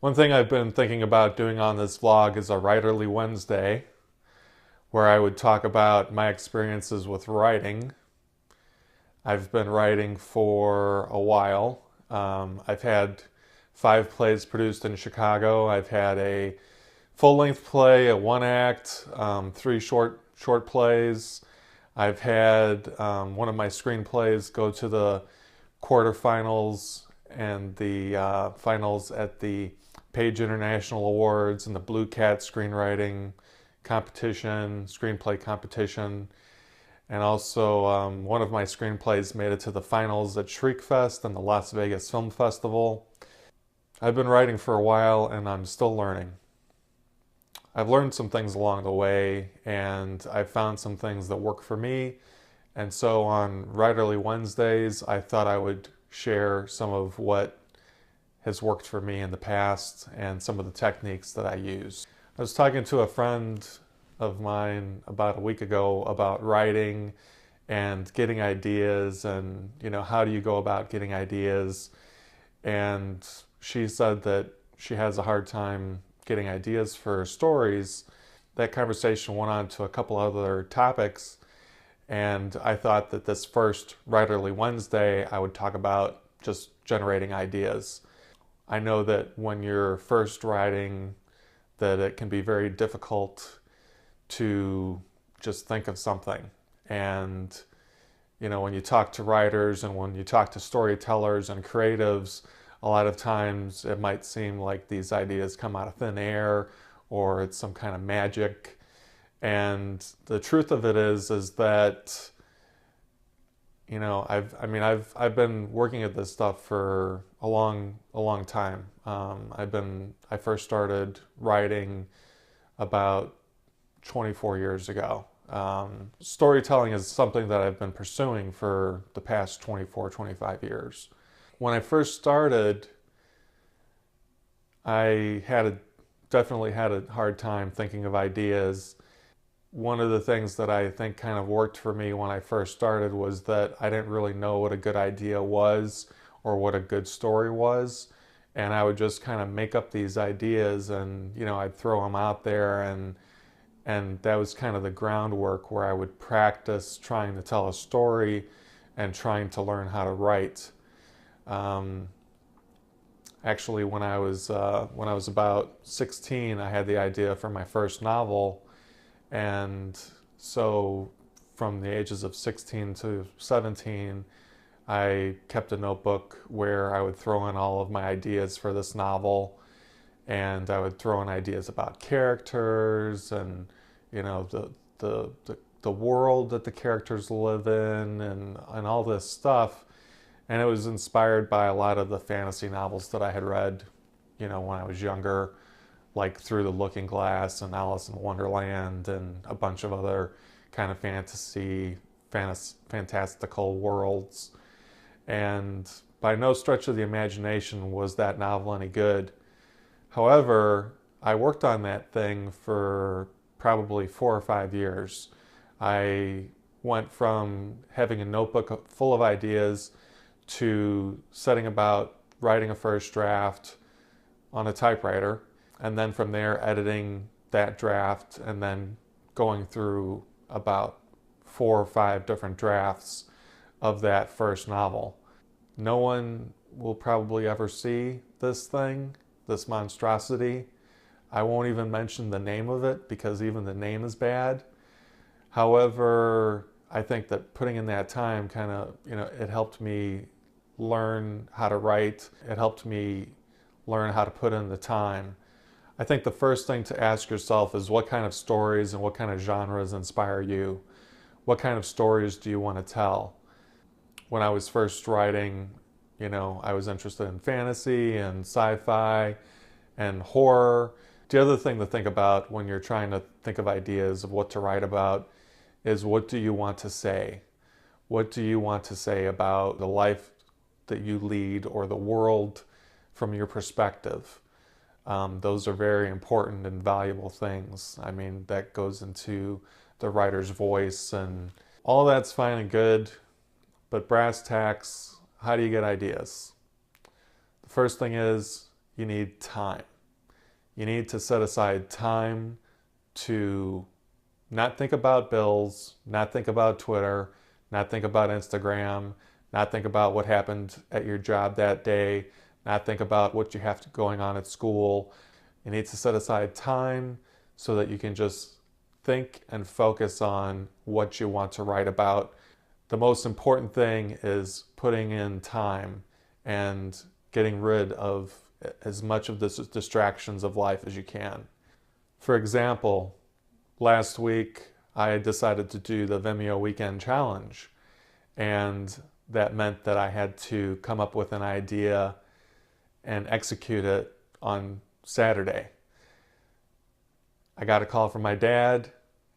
One thing I've been thinking about doing on this vlog is a Writerly Wednesday, where I would talk about my experiences with writing. I've been writing for a while. I've had 5 plays produced in Chicago. I've had a full-length play, a one-act, 3 short plays. I've had one of my screenplays go to the quarterfinals and the finals at the Page International Awards and the Blue Cat screenwriting competition, screenplay competition. And also, one of my screenplays made it to the finals at Shriekfest and the Las Vegas Film Festival. I've been writing for a while and I'm still learning. I've learned some things along the way and I've found some things that work for me. And so on Writerly Wednesdays, I thought I would share some of what has worked for me in the past and some of the techniques that I use. I was talking to a friend of mine about a week ago about writing and getting ideas and, how do you go about getting ideas? And she said that she has a hard time getting ideas for stories. That conversation went on to a couple other topics, and I thought that this first Writerly Wednesday I would talk about just generating ideas. I know that when you're first writing that it can be very difficult to just think of something. And when you talk to writers and when you talk to storytellers and creatives, a lot of times it might seem like these ideas come out of thin air or it's some kind of magic. And the truth of it is that I've been working at this stuff for a long time. I first started writing about 24 years ago. Storytelling is something that I've been pursuing for the past 24, 25 years. When I first started, I definitely had a hard time thinking of ideas. One of the things that I think kind of worked for me when I first started was that I didn't really know what a good idea was or what a good story was. And I would just kind of make up these ideas and, I'd throw them out there, and that was kind of the groundwork where I would practice trying to tell a story and trying to learn how to write. Um, Actually, when I was about 16, I had the idea for my first novel, and so from the ages of 16 to 17, I kept a notebook where I would throw in all of my ideas for this novel, and I would throw in ideas about characters and the world that the characters live in and all this stuff. And it was inspired by a lot of the fantasy novels that I had read, when I was younger, like Through the Looking Glass and Alice in Wonderland and a bunch of other kind of fantastical worlds. And by no stretch of the imagination was that novel any good. However, I worked on that thing for probably 4 or 5 years. I went from having a notebook full of ideas to setting about writing a first draft on a typewriter, and then from there editing that draft, and then going through about 4 or 5 different drafts of that first novel. No one will probably ever see this thing, this monstrosity. I won't even mention the name of it because even the name is bad. However, I think that putting in that time kind of, it helped me learn how to write. It helped me learn how to put in the time. I think the first thing to ask yourself is what kind of stories and what kind of genres inspire you? What kind of stories do you want to tell? When I was first writing, I was interested in fantasy and sci-fi and horror. The other thing to think about when you're trying to think of ideas of what to write about is what do you want to say? What do you want to say about the life that you lead or the world from your perspective? Those are very important and valuable things. I mean, that goes into the writer's voice, and all that's fine and good, but brass tacks, how do you get ideas? The first thing is you need time. You need to set aside time to not think about bills, not think about Twitter, not think about Instagram, not think about what happened at your job that day, not think about what you have going on at school. You need to set aside time so that you can just think and focus on what you want to write about. The most important thing is putting in time and getting rid of as much of the distractions of life as you can. For example, last week I decided to do the Vimeo Weekend Challenge, and that meant that I had to come up with an idea and execute it on Saturday. I got a call from my dad,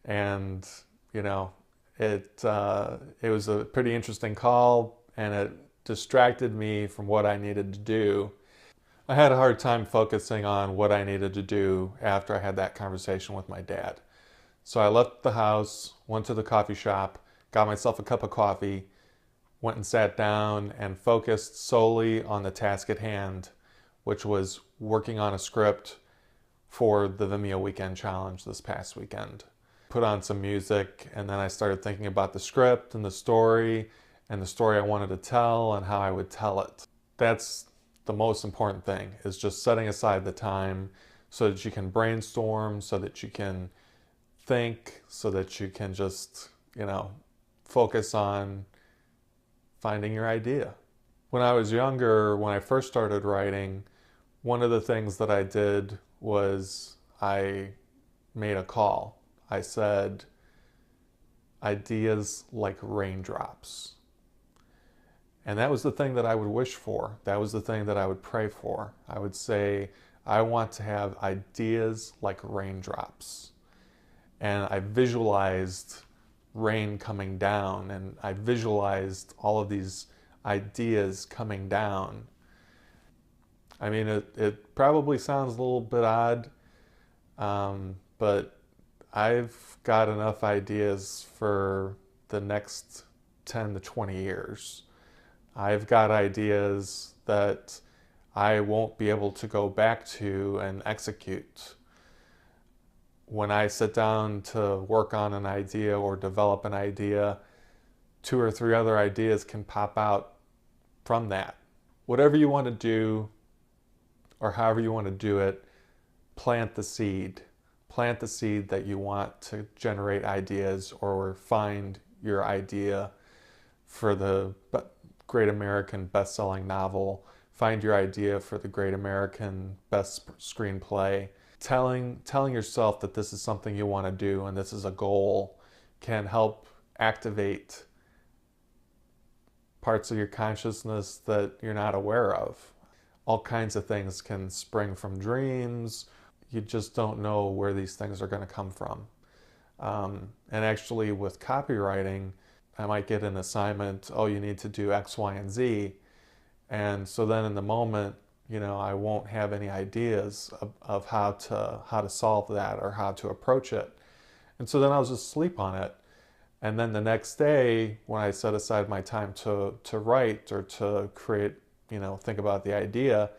and you know, it was a pretty interesting call, and it distracted me from what I needed to do. I had a hard time focusing on what I needed to do after I had that conversation with my dad. So I left the house, went to the coffee shop, got myself a cup of coffee, went and sat down and focused solely on the task at hand, which was working on a script for the Vimeo Weekend Challenge this past weekend. Put on some music, and then I started thinking about the script and the story I wanted to tell and how I would tell it. That's the most important thing, is just setting aside the time so that you can brainstorm, so that you can think, so that you can just, focus on finding your idea. When I was younger, when I first started writing, one of the things that I did was I made a call. I said, ideas like raindrops. And that was the thing that I would wish for. That was the thing that I would pray for. I would say, I want to have ideas like raindrops. And I visualized rain coming down, and I visualized all of these ideas coming down. I mean, it probably sounds a little bit odd, but I've got enough ideas for the next 10 to 20 years. I've got ideas that I won't be able to go back to and execute. When I sit down to work on an idea or develop an idea, 2 or 3 other ideas can pop out from that. Whatever you want to do, or however you want to do it, plant the seed. Plant the seed that you want to generate ideas or find your idea for the Great American Best-Selling Novel. Find your idea for the Great American Best Screenplay. Telling yourself that this is something you want to do and this is a goal can help activate parts of your consciousness that you're not aware of. All kinds of things can spring from dreams. You just don't know where these things are going to come from. And actually with copywriting, I might get an assignment, oh, you need to do X, Y, and Z. And so then in the moment, I won't have any ideas of how to solve that or how to approach it. And so then I'll just sleep on it. And then the next day, when I set aside my time to write or to create, think about the idea,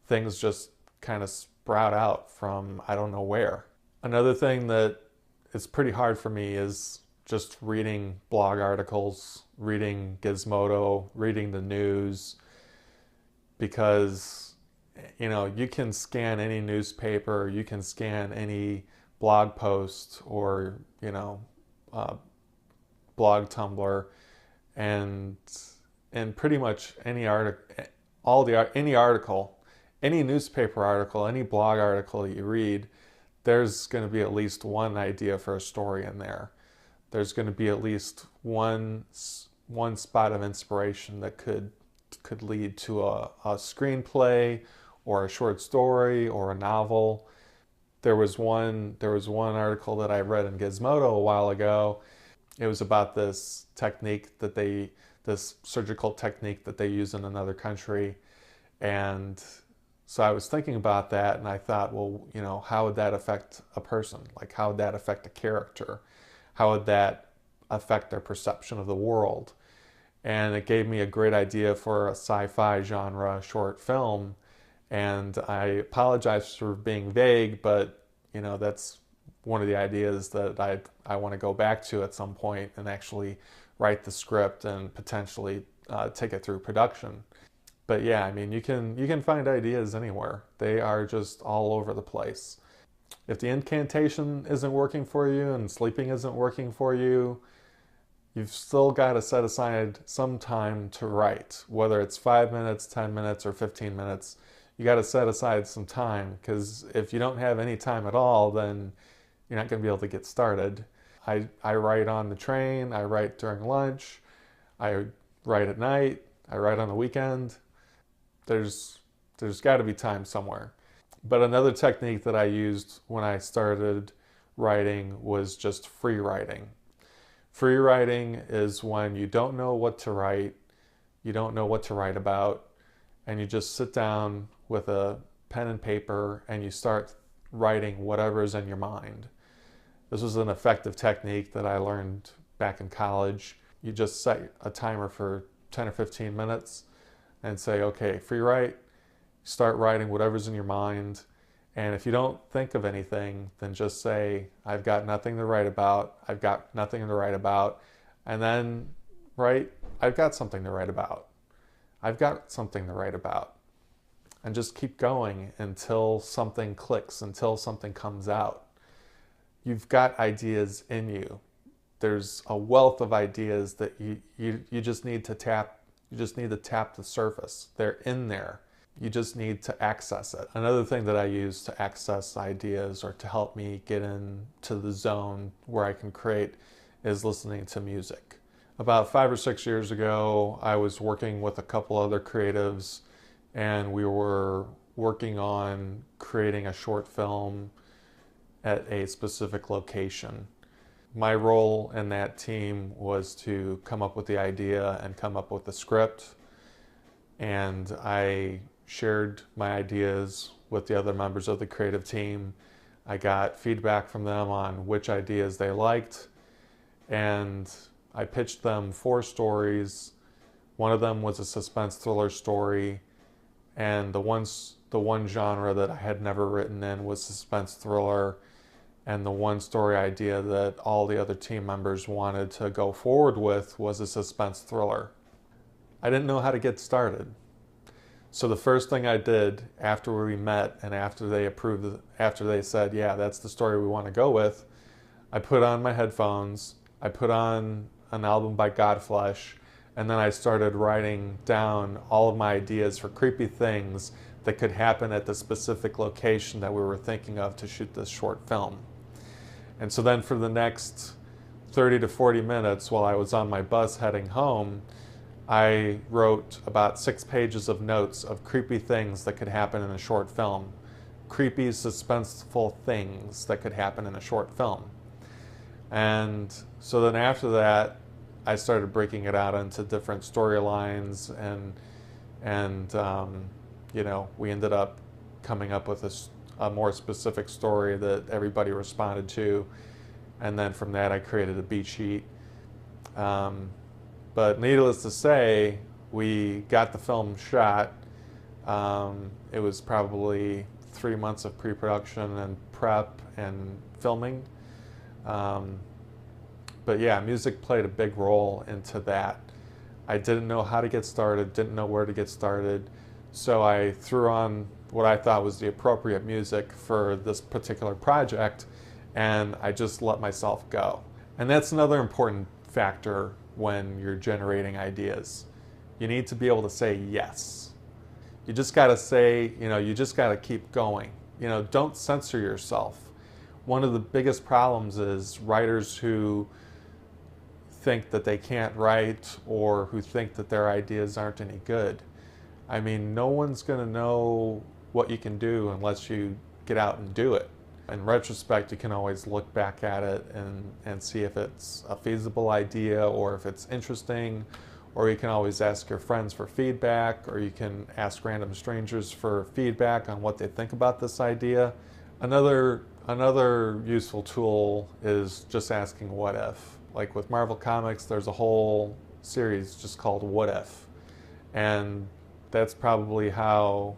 things just kind of sprout out from I don't know where. Another thing that is pretty hard for me is just reading blog articles, reading Gizmodo, reading the news, because you can scan any newspaper, you can scan any blog post or blog Tumblr, and pretty much any article, any newspaper article, any blog article that you read, there's going to be at least one idea for a story in there. There's going to be at least one spot of inspiration that could lead to a screenplay or a short story or a novel. There was one article that I read in Gizmodo a while ago. It was about this surgical technique that they use in another country. And so I was thinking about that, and I thought, well, how would that affect a person? Like, how would that affect a character? How would that affect their perception of the world? And it gave me a great idea for a sci-fi genre short film. And I apologize for being vague, but that's one of the ideas that I want to go back to at some point and actually write the script and potentially take it through production. But yeah, I mean, you can find ideas anywhere. They are just all over the place. If the incantation isn't working for you and sleeping isn't working for you, you've still got to set aside some time to write, whether it's 5 minutes, 10 minutes, or 15 minutes. You got to set aside some time, because if you don't have any time at all, then you're not going to be able to get started. I write on the train, I write during lunch, I write at night, I write on the weekend. There's got to be time somewhere. But another technique that I used when I started writing was just free writing. Free writing is when you don't know what to write, you don't know what to write about, and you just sit down with a pen and paper and you start writing whatever's in your mind. This was an effective technique that I learned back in college. You just set a timer for 10 or 15 minutes and say, okay, free write, start writing whatever's in your mind. And if you don't think of anything, then just say, I've got nothing to write about. I've got nothing to write about. And then write, I've got something to write about. I've got something to write about. And just keep going until something clicks, until something comes out. You've got ideas in you. There's a wealth of ideas that you just need to tap. You just need to tap the surface. They're in there. You just need to access it. Another thing that I use to access ideas or to help me get into the zone where I can create is listening to music. About 5 or 6 years ago, I was working with a couple other creatives, and we were working on creating a short film at a specific location. My role in that team was to come up with the idea and come up with the script, and I shared my ideas with the other members of the creative team. I got feedback from them on which ideas they liked, and I pitched them 4 stories. One of them was a suspense thriller story, and the one genre that I had never written in was suspense thriller, and the one story idea that all the other team members wanted to go forward with was a suspense thriller. I didn't know how to get started. So the first thing I did after we met and after they approved, after they said, yeah, that's the story we want to go with, I put on my headphones, I put on an album by Godflesh, and then I started writing down all of my ideas for creepy things that could happen at the specific location that we were thinking of to shoot this short film. And so then for the next 30 to 40 minutes while I was on my bus heading home, I wrote about 6 pages of notes of creepy things that could happen in a short film. Creepy, suspenseful things that could happen in a short film. And so then after that, I started breaking it out into different storylines, and we ended up coming up with a more specific story that everybody responded to. And then from that, I created a beat sheet. But needless to say, we got the film shot. It was probably 3 months of pre-production and prep and filming. But yeah, music played a big role into that. I didn't know how to get started, didn't know where to get started, so I threw on what I thought was the appropriate music for this particular project, and I just let myself go. And that's another important factor when you're generating ideas. You need to be able to say yes. You just got to say, you just got to keep going. Don't censor yourself. One of the biggest problems is writers who think that they can't write or who think that their ideas aren't any good. I mean, no one's going to know what you can do unless you get out and do it. In retrospect, you can always look back at it and see if it's a feasible idea or if it's interesting, or you can always ask your friends for feedback, or you can ask random strangers for feedback on what they think about this idea. Another useful tool is just asking what if. Like with Marvel Comics, there's a whole series just called What If. And that's probably how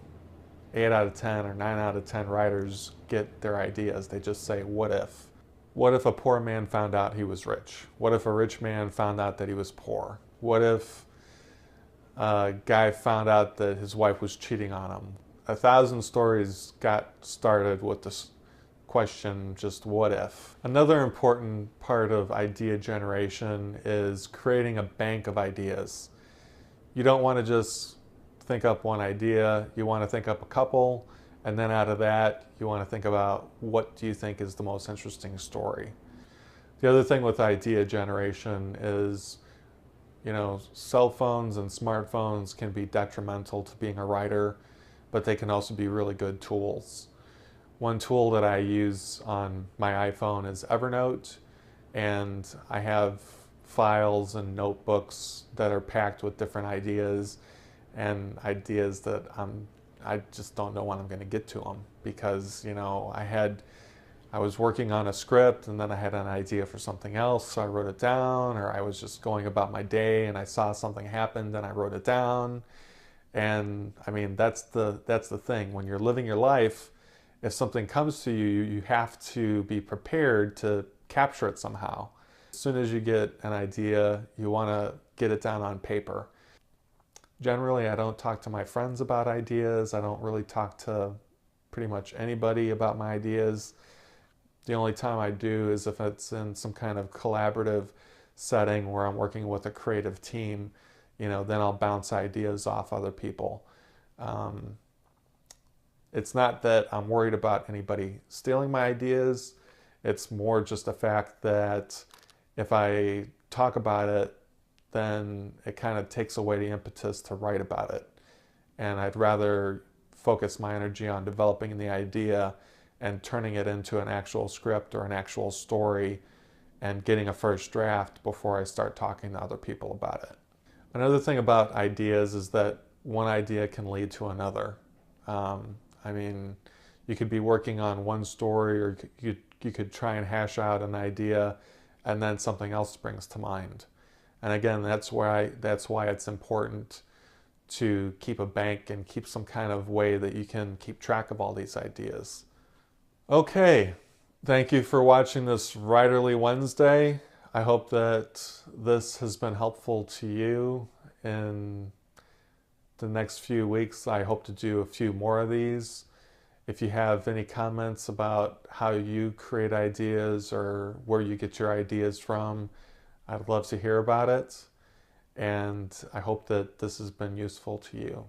8 out of 10 or 9 out of 10 writers get their ideas. They just say, what if? What if a poor man found out he was rich? What if a rich man found out that he was poor? What if a guy found out that his wife was cheating on him? 1,000 stories got started with this question, just what if? Another important part of idea generation is creating a bank of ideas. You don't want to just think up one idea, you want to think up a couple, and then out of that, you want to think about what do you think is the most interesting story. The other thing with idea generation is, cell phones and smartphones can be detrimental to being a writer, but they can also be really good tools. One tool that I use on my iPhone is Evernote, and I have files and notebooks that are packed with different ideas and ideas that I just don't know when I'm going to get to them because I was working on a script and then I had an idea for something else, so I wrote it down, or I was just going about my day and I saw something happen and I wrote it down. And I mean, that's the thing. When you're living your life, if something comes to you, you have to be prepared to capture it somehow. As soon as you get an idea, you want to get it down on paper. Generally, I don't talk to my friends about ideas. I don't really talk to pretty much anybody about my ideas. The only time I do is if it's in some kind of collaborative setting where I'm working with a creative team, then I'll bounce ideas off other people. It's not that I'm worried about anybody stealing my ideas. It's more just the fact that if I talk about it, then it kind of takes away the impetus to write about it. And I'd rather focus my energy on developing the idea and turning it into an actual script or an actual story and getting a first draft before I start talking to other people about it. Another thing about ideas is that one idea can lead to another. You could be working on one story, or you could try and hash out an idea and then something else springs to mind. And again, that's why it's important to keep a bank and keep some kind of way that you can keep track of all these ideas. Okay, thank you for watching this Writerly Wednesday. I hope that this has been helpful to you. In the next few weeks, I hope to do a few more of these. If you have any comments about how you create ideas or where you get your ideas from, I'd love to hear about it. And I hope that this has been useful to you.